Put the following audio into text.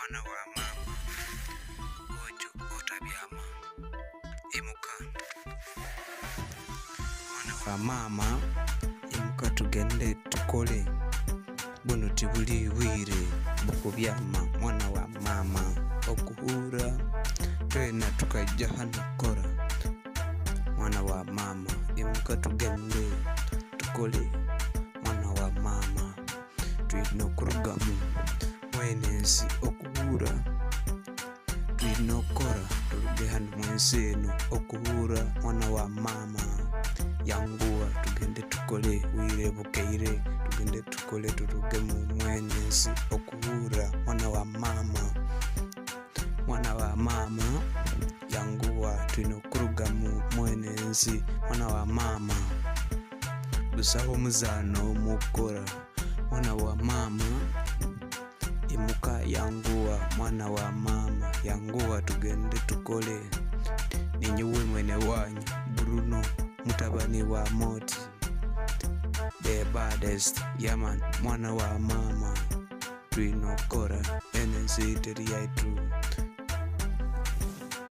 mwana wa mama ojo otabyama imuka mwana wa mama imuka tugende tukole buno tibuli bwire bukubyama mwana wa mama okuhura twena tukajja hano kora mwana wa mama imuka tugende tukole mwana wa mama twino kurugamu mwenensi okuhura twino kora tuluge hano mwensi eno okuhura mwana wa mama yanguwa tugende tukole wire bukeire tugende tukole tuluge mu mwenensi okuhura mwana wa mama yanguwa twino kurugamu mwenensi mwana wa mama gusaho muzano mukora mwana wa mama imuka yanguwa mwana wa mama yanguwa tugende tukole ninyuwe mwene wanyu Bruno mutabani wa Moti the baddest yaman mwana wa mama twino kora enensi teri yaitu